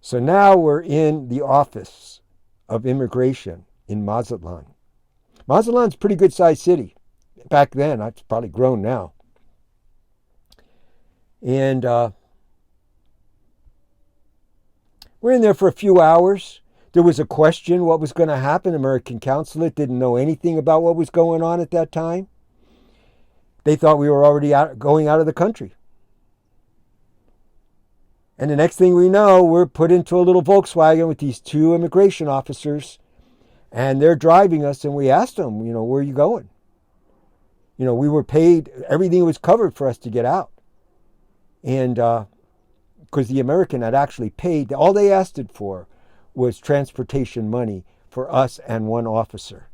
So now we're in the office of immigration in Mazatlan. Mazatlan's a pretty good sized city. Back then, it's probably grown now. And we're in there for a few hours. There was a question what was going to happen. American consulate didn't know anything about what was going on at that time. They thought we were already going out of the country. And the next thing we know, we're put into a little Volkswagen with these two immigration officers, and they're driving us, and we asked them, where are you going? We were paid, everything was covered for us to get out. And because the American had actually paid, all they asked it for was transportation money for us and one officer.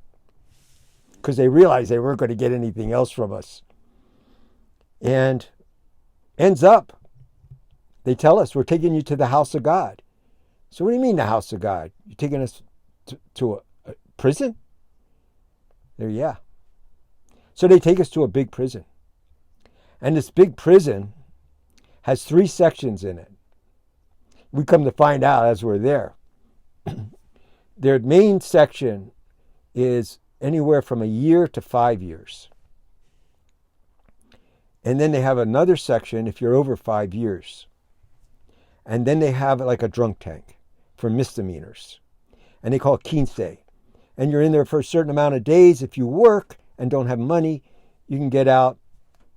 Because they realized they weren't going to get anything else from us. And ends up, they tell us, we're taking you to the house of God. So what do you mean the house of God? You're taking us to a prison? Yeah. So they take us to a big prison. And this big prison has 3 sections in it. We come to find out as we're there. Their main section is anywhere from a year to 5 years. And then they have another section if you're over 5 years. And then they have like a drunk tank for misdemeanors. And they call it quince. And you're in there for a certain amount of days. If you work and don't have money, you can get out.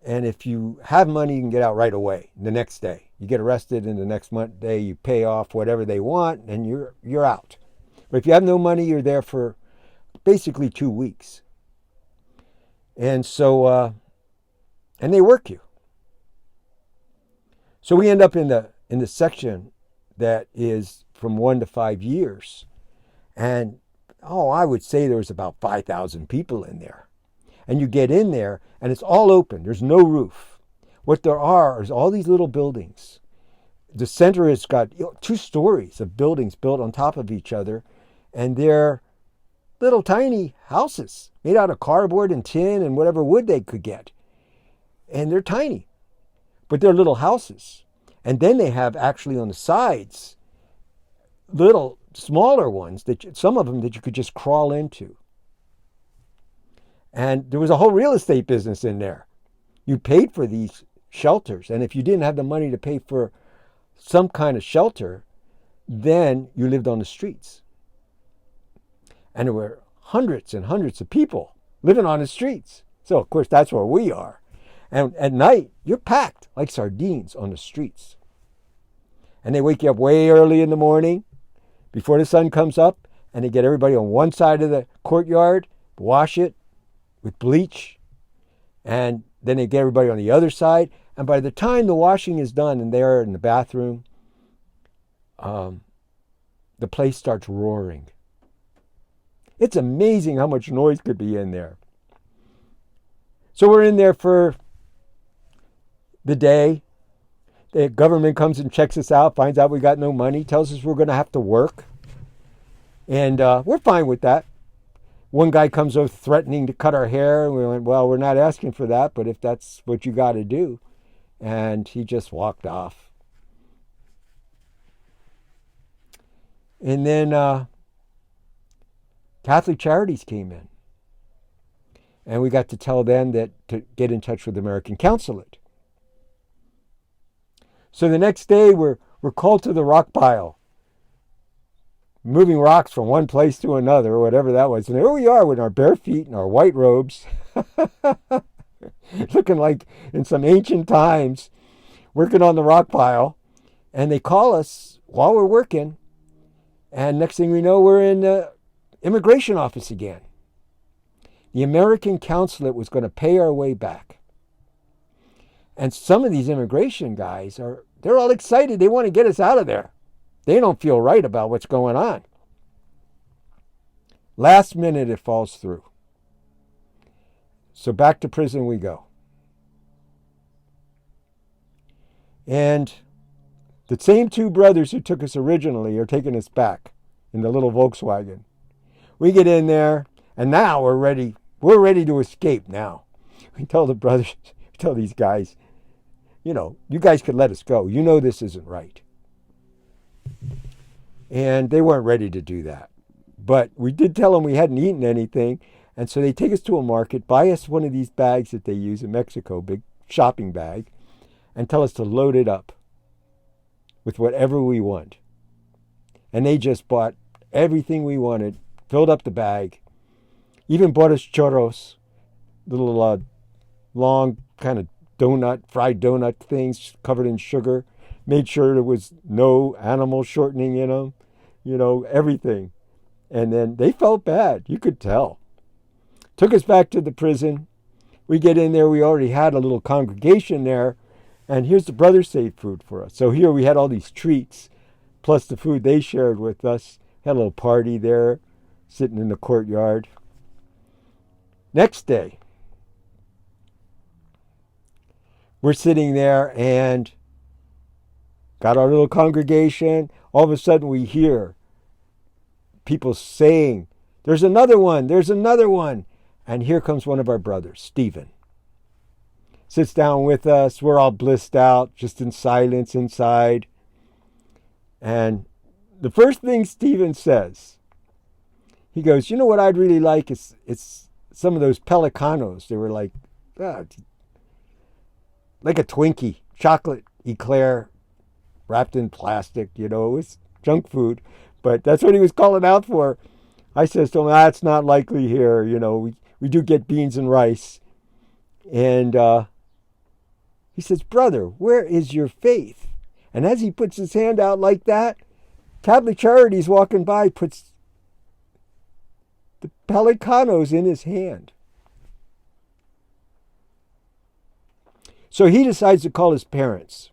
And if you have money, you can get out right away, the next day. You get arrested, and the next day you pay off whatever they want, and you're out. But if you have no money, you're there for basically 2 weeks. And so, and they work you. So we end up in the section that is from 1 to 5 years. And, I would say there was about 5,000 people in there. And you get in there, and it's all open. There's no roof. What there are is all these little buildings. The center has got 2 stories of buildings built on top of each other, and they're little tiny houses made out of cardboard and tin and whatever wood they could get. And they're tiny, but they're little houses. And then they have actually on the sides little smaller ones, some of them that you could just crawl into. And there was a whole real estate business in there. You paid for these shelters. And if you didn't have the money to pay for some kind of shelter, then you lived on the streets. And there were hundreds and hundreds of people living on the streets. So, of course, that's where we are. And at night, you're packed like sardines on the streets. And they wake you up way early in the morning before the sun comes up, and they get everybody on one side of the courtyard, wash it with bleach, and then they get everybody on the other side. And by the time the washing is done and they're in the bathroom, the place starts roaring. It's amazing how much noise could be in there. So we're in there for the day. The government comes and checks us out, finds out we got no money, tells us we're going to have to work. And we're fine with that. One guy comes over threatening to cut our hair, and we went, well, we're not asking for that, but if that's what you got to do. And he just walked off. And then Catholic Charities came in. And we got to tell them that to get in touch with the American consulate. So the next day, we're called to the rock pile, moving rocks from one place to another, or whatever that was. And there we are with our bare feet and our white robes, looking like in some ancient times, working on the rock pile. And they call us while we're working. And next thing we know, we're in the immigration office again. The American consulate was going to pay our way back. And some of these immigration guys they're all excited. They want to get us out of there. They don't feel right about what's going on. Last minute, it falls through. So back to prison we go. And the same 2 brothers who took us originally are taking us back in the little Volkswagen. We get in there, and now we're ready. We're ready to escape now. We tell the brothers, we tell these guys, you guys could let us go. This isn't right. And they weren't ready to do that. But we did tell them we hadn't eaten anything. And so they take us to a market, buy us one of these bags that they use in Mexico, big shopping bag, and tell us to load it up with whatever we want. And they just bought everything we wanted, filled up the bag, even bought us churros, little long kind of fried donut things covered in sugar, made sure there was no animal shortening in them, everything. And then they felt bad. You could tell. Took us back to the prison. We get in there. We already had a little congregation there. And here's the brothers saved food for us. So here we had all these treats, plus the food they shared with us. Had a little party there, sitting in the courtyard. Next day, we're sitting there and got our little congregation. All of a sudden we hear people saying, there's another one, there's another one. And here comes one of our brothers, Stephen. Sits down with us. We're all blissed out, just in silence inside. And the first thing Stephen says, he goes, you know what I'd really like is some of those Pelicanos. They were like a Twinkie, chocolate eclair wrapped in plastic. It was junk food. But that's what he was calling out for. I says to him, that's not likely here. We do get beans and rice. And he says, brother, where is your faith? And as he puts his hand out like that, Catholic Charities walking by puts the Pelicanos in his hand. So he decides to call his parents.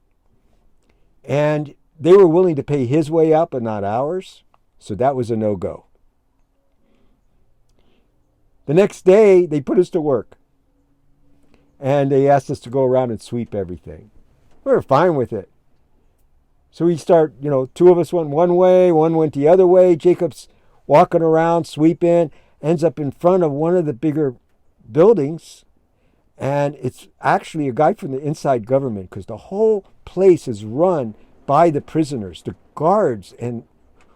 And they were willing to pay his way out, but not ours. So that was a no-go. The next day, they put us to work. And they asked us to go around and sweep everything. We were fine with it. So we start, two of us went one way, one went the other way. Jacob's walking around, sweeping, ends up in front of one of the bigger buildings. And it's actually a guy from the inside government, because the whole place is run by the prisoners, the guards, and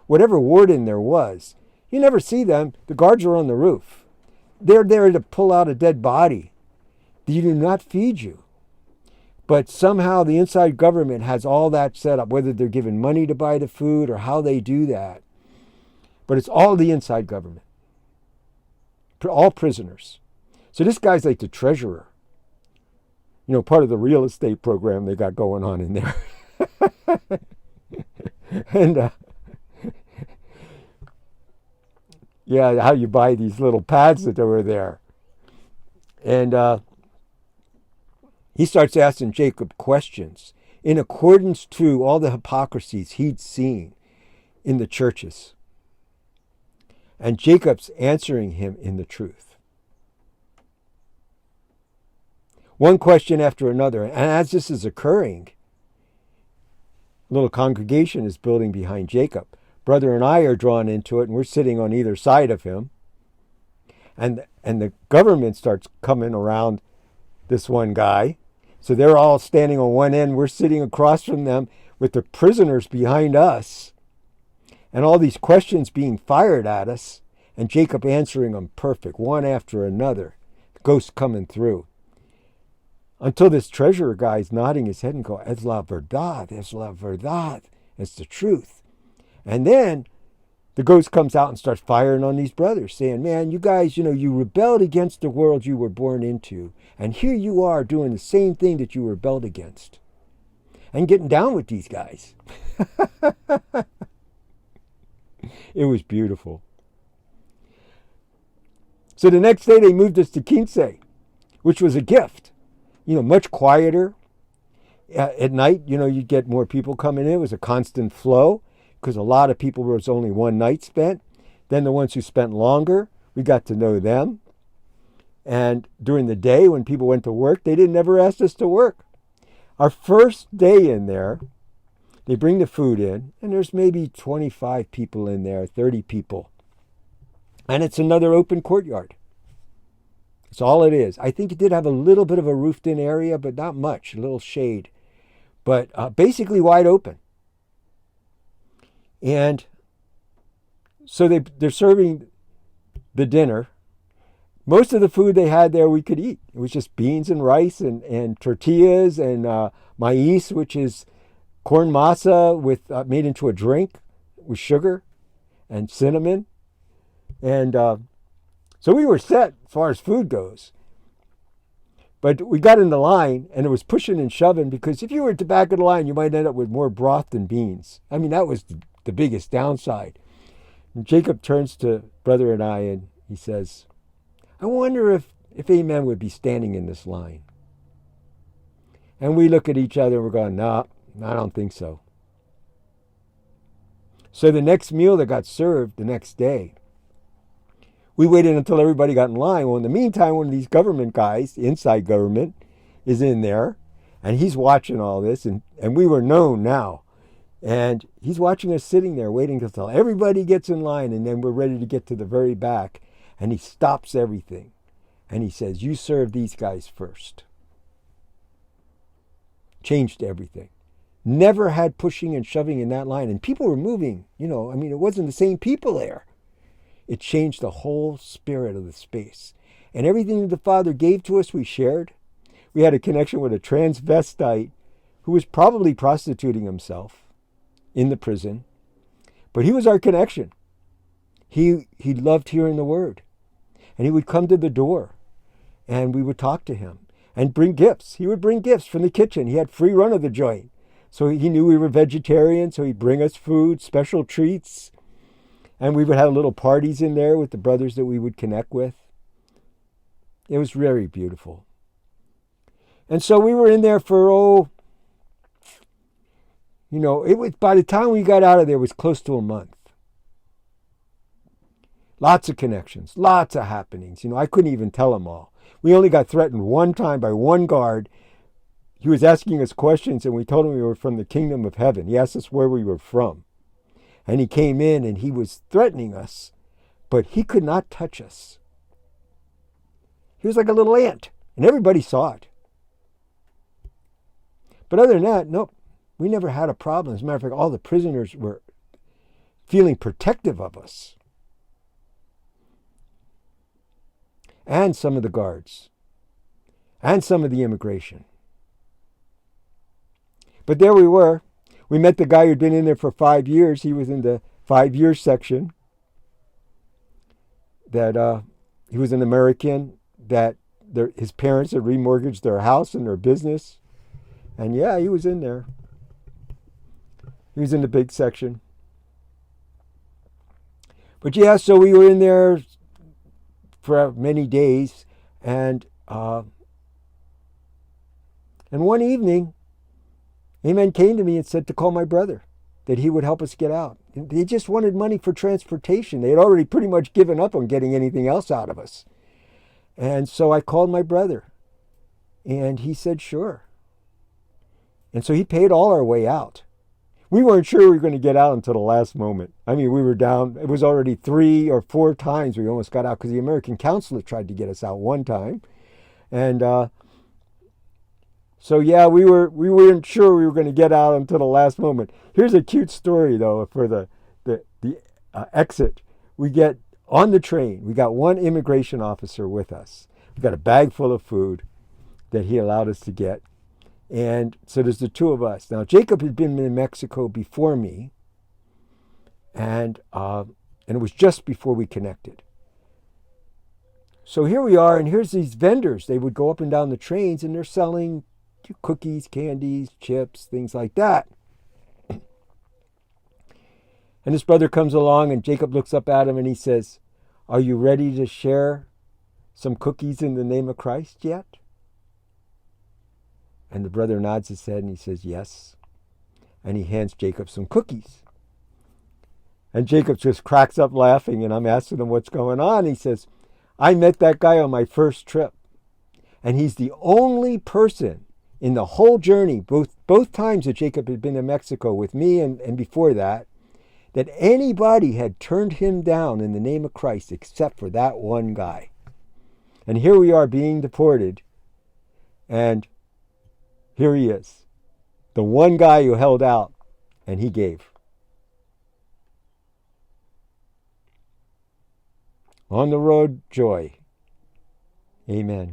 whatever warden there was. You never see them. The guards are on the roof. They're there to pull out a dead body. They do not feed you. But somehow the inside government has all that set up, whether they're given money to buy the food or how they do that. But it's all the inside government. All prisoners. So this guy's like the treasurer. Part of the real estate program they got going on in there. And how you buy these little pads that were there. And he starts asking Jacob questions in accordance to all the hypocrisies he'd seen in the churches. And Jacob's answering him in the truth. One question after another. And as this is occurring, a little congregation is building behind Jacob. Brother and I are drawn into it, and we're sitting on either side of him. And the government starts coming around this one guy. So they're all standing on one end. We're sitting across from them with the prisoners behind us. And all these questions being fired at us. And Jacob answering them perfect, one after another. The ghost coming through. Until this treasurer guy is nodding his head and going, es la verdad, es la verdad. It's the truth. And then the ghost comes out and starts firing on these brothers, saying, man, you guys, you rebelled against the world you were born into. And here you are doing the same thing that you rebelled against. And getting down with these guys. It was beautiful. So the next day they moved us to Quince, which was a gift. Much quieter. At night, you'd get more people coming in. It was a constant flow because a lot of people was only one night spent. Then the ones who spent longer, we got to know them. And during the day when people went to work, they didn't ever ask us to work. Our first day in there, they bring the food in, and there's maybe 25 people in there, 30 people. And it's another open courtyard. That's all it is. I think it did have a little bit of a roofed-in area, but not much, a little shade. But basically wide open. And So they're serving the dinner. Most of the food they had there we could eat. It was just beans and rice and tortillas and maíz, which is corn masa with made into a drink with sugar and cinnamon. And so we were set as far as food goes. But we got in the line, and it was pushing and shoving, because if you were at the back of the line, you might end up with more broth than beans. I mean, that was the biggest downside. And Jacob turns to brother and I, and he says, I wonder if Amen would be standing in this line. And we look at each other, and we're going, no, I don't think so. So the next meal that got served the next day, we waited until everybody got in line. Well, in the meantime, one of these government guys, inside government, is in there, and he's watching all this, and we were known now. And he's watching us sitting there waiting until everybody gets in line, and then we're ready to get to the very back. And he stops everything, and he says, you serve these guys first. Changed everything. Never had pushing and shoving in that line, and people were moving. It wasn't the same people there. It changed the whole spirit of the space. And everything that the Father gave to us, we shared. We had a connection with a transvestite who was probably prostituting himself in the prison. But he was our connection. He loved hearing the word. And he would come to the door, and we would talk to him and bring gifts. He would bring gifts from the kitchen. He had free run of the joint. So he knew we were vegetarian, so he'd bring us food, special treats. And we would have little parties in there with the brothers that we would connect with. It was very beautiful. And so we were in there for, it was, by the time we got out of there, it was close to a month. Lots of connections, lots of happenings. I couldn't even tell them all. We only got threatened one time by one guard. He was asking us questions, and we told him we were from the kingdom of heaven. He asked us where we were from. And he came in and he was threatening us, but he could not touch us. He was like a little ant, and everybody saw it. But other than that, nope, we never had a problem. As a matter of fact, all the prisoners were feeling protective of us. And some of the guards. And some of the immigration. But there we were. We met the guy who'd been in there for 5 years. He was in the 5-year section. That he was an American. That his parents had remortgaged their house and their business. And yeah, he was in there. He was in the big section. But yeah, so we were in there for many days. And one evening, Amen came to me and said to call my brother, that he would help us get out. They just wanted money for transportation. They had already pretty much given up on getting anything else out of us. And so I called my brother, and he said, sure. And so he paid all our way out. We weren't sure we were going to get out until the last moment. I mean, we were down. It was already 3 or 4 times we almost got out, because the American consulate tried to get us out one time. And so yeah, we weren't sure we were going to get out until the last moment. Here's a cute story though for the exit. We get on the train. We got one immigration officer with us. We got a bag full of food that he allowed us to get, and so there's the 2 of us. Now Jacob had been in Mexico before me, and it was just before we connected. So here we are, and here's these vendors. They would go up and down the trains, and they're selling cookies, candies, chips, things like that. And this brother comes along, and Jacob looks up at him and he says, are you ready to share some cookies in the name of Christ yet? And the brother nods his head and he says, yes. And he hands Jacob some cookies. And Jacob just cracks up laughing, and I'm asking him what's going on. He says, I met that guy on my first trip, and he's the only person in the whole journey, both times that Jacob had been in Mexico with me and before that anybody had turned him down in the name of Christ except for that one guy. And here we are being deported, and here he is, the one guy who held out, and he gave. On the road, joy. Amen.